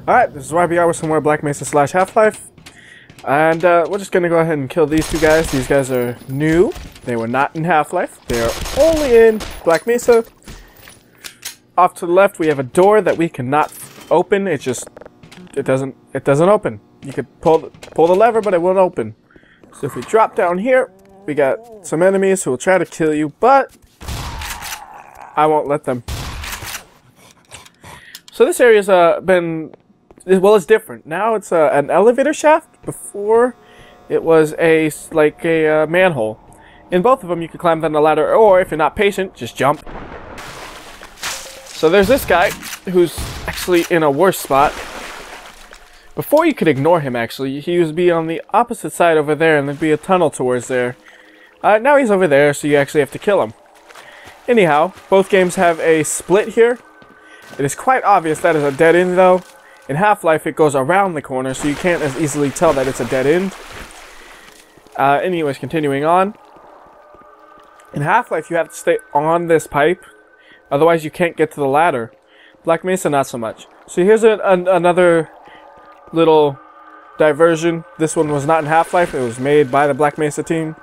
Alright, this is WhyBeAre with some more Black Mesa / Half-Life. And we're just going to go ahead and kill these two guys. These guys are new. They were not in Half-Life. They are only in Black Mesa. Off to the left we have a door that we cannot open. It doesn't open. You could pull the lever, but it won't open. So if we drop down here, we got some enemies who will try to kill you, but I won't let them. So this area's been, well, it's different. Now it's an elevator shaft. Before it was like a manhole. In both of them you could climb down the ladder, or if you're not patient, just jump. So there's this guy who's actually in a worse spot. Before you could ignore him, actually. He would be on the opposite side over there, and there'd be a tunnel towards there. Now he's over there, so you actually have to kill him. Anyhow, both games have a split here. It is quite obvious that is a dead end, though. In Half-Life, it goes around the corner, so you can't as easily tell that it's a dead end. Anyways, continuing on. In Half-Life, you have to stay on this pipe. Otherwise, you can't get to the ladder. Black Mesa, not so much. So here's another little diversion. This one was not in Half-Life. It was made by the Black Mesa team.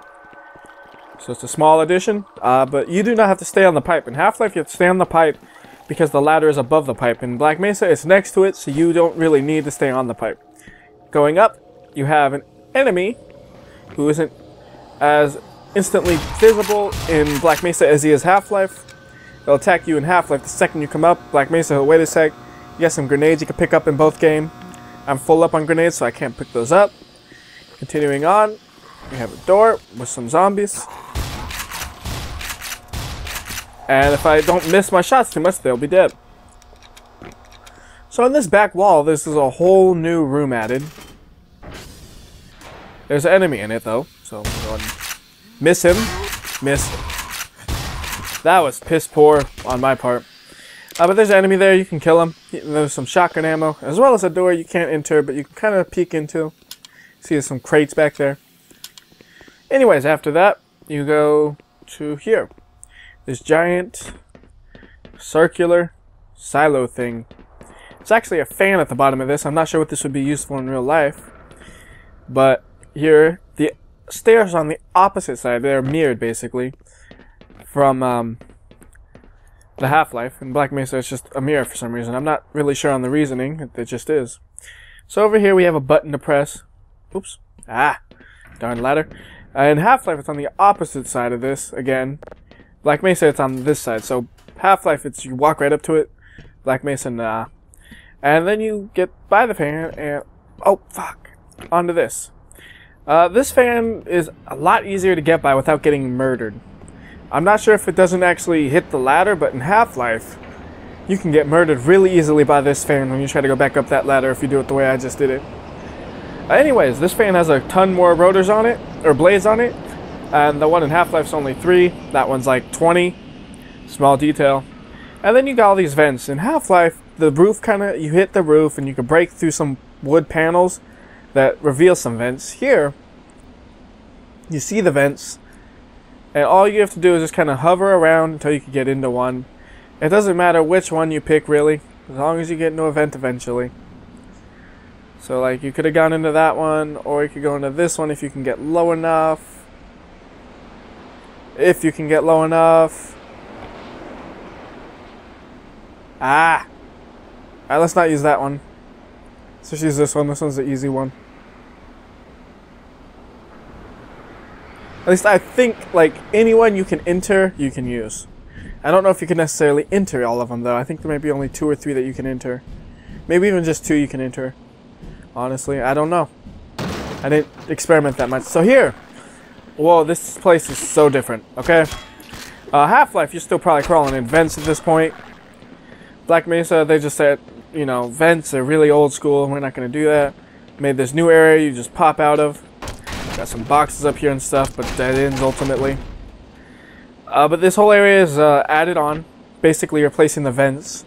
So it's a small addition. But you do not have to stay on the pipe. In Half-Life, you have to stay on the pipe because the ladder is above the pipe. In Black Mesa, it's next to it, so you don't really need to stay on the pipe. Going up, you have an enemy who isn't as instantly visible in Black Mesa as he is Half-Life. He'll attack you in Half-Life the second you come up. Black Mesa, he'll wait a sec. You got some grenades you can pick up in both games. I'm full up on grenades, so I can't pick those up. Continuing on, we have a door with some zombies. And if I don't miss my shots too much, they'll be dead. So on this back wall, this is a whole new room added. There's an enemy in it, though. So I'm going to miss him. Miss. That was piss poor on my part. But there's an enemy there. You can kill him. There's some shotgun ammo, as well as a door you can't enter, but you can kind of peek into. See, there's some crates back there. Anyways, after that, you go to here. This giant circular silo thing. It's actually a fan at the bottom of this. I'm not sure what this would be used for in real life. But here, the stairs on the opposite side, they're mirrored basically from the Half-Life. In Black Mesa, it's just a mirror for some reason. I'm not really sure on the reasoning. It just is. So over here we have a button to press. Oops. Ah, darn ladder. In Half-Life, it's on the opposite side of this again. Black Mesa, it's on this side. So Half-Life, it's you walk right up to it. Black Mesa, nah. And then you get by the fan and oh fuck, onto this. This fan is a lot easier to get by without getting murdered. I'm not sure if it doesn't actually hit the ladder, but in Half-Life, you can get murdered really easily by this fan when you try to go back up that ladder if you do it the way I just did it. Anyways, this fan has a ton more rotors on it, or blades on it. And the one in Half-Life's only 3. That one's like 20. Small detail. And then you got all these vents. In Half-Life, the roof you hit the roof and you can break through some wood panels that reveal some vents. Here, you see the vents. And all you have to do is just kind of hover around until you can get into one. It doesn't matter which one you pick, really. As long as you get into a vent eventually. So, like, you could have gone into that one, or you could go into this one if you can get low enough. If you can get low enough. Ah! Alright, let's not use that one. Let's just use this one. This one's the easy one. At least I think, like, anyone you can enter, you can use. I don't know if you can necessarily enter all of them, though. I think there may be only 2 or 3 that you can enter. Maybe even just 2 you can enter. Honestly, I don't know. I didn't experiment that much. So here. Whoa, this place is so different, okay? Half-Life, you're still probably crawling in vents at this point. Black Mesa, they just said, you know, vents are really old school. We're not going to do that. Made this new area you just pop out of. Got some boxes up here and stuff, but dead ends ultimately. But this whole area is added on, basically replacing the vents.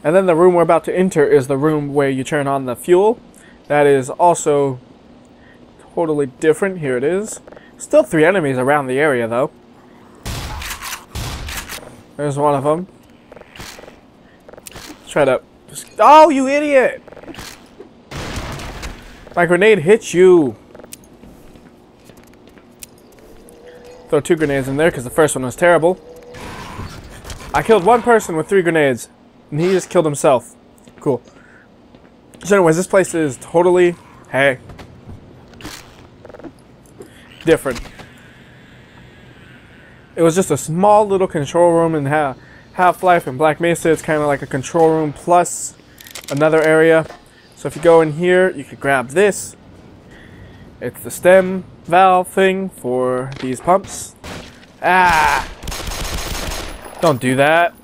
And then the room we're about to enter is the room where you turn on the fuel. That is also totally different. Here it is. Still 3 enemies around the area, though. There's one of them. Let's try to Oh, you idiot! My grenade hit you. Throw 2 grenades in there because the first one was terrible. I killed 1 person with 3 grenades, and he just killed himself. Cool. So anyways, this place is totally, hey, different. It was just a small little control room in Half-Life, and Black Mesa. It's kind of like a control room plus another area. So if you go in here, you could grab this. It's the stem valve thing for these pumps. Ah! Don't do that.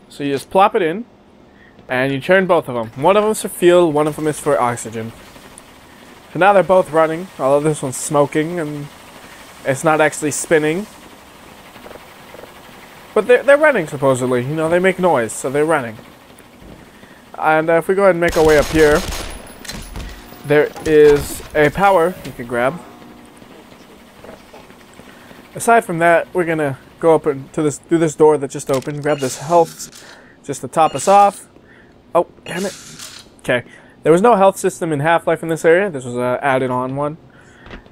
So you just plop it in, and you turn both of them. One of them is for fuel, one of them is for oxygen. So now they're both running, although this one's smoking, and it's not actually spinning. But they're running, supposedly. You know, they make noise, so they're running. And if we go ahead and make our way up here, there is a power you can grab. Aside from that, we're gonna go up through this door that just opened. Grab this health just to top us off. Oh, damn it. Okay. There was no health system in Half-Life in this area. This was an added on one.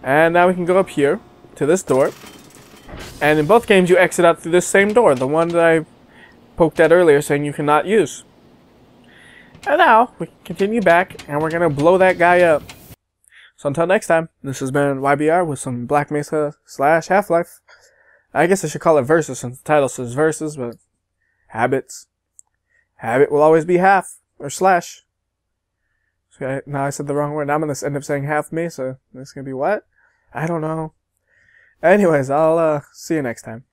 And now we can go up here to this door. And in both games, you exit out through this same door. The one that I poked at earlier saying you cannot use. And now, we continue back, and we're going to blow that guy up. So until next time, this has been WhyBeAre with some Black Mesa / Half-Life. I guess I should call it Versus since the title says Versus, but habits. Habit will always be half, or slash. So now I said the wrong word. Now I'm going to end up saying half Mesa. This is going to be what? I don't know. Anyways, I'll see you next time.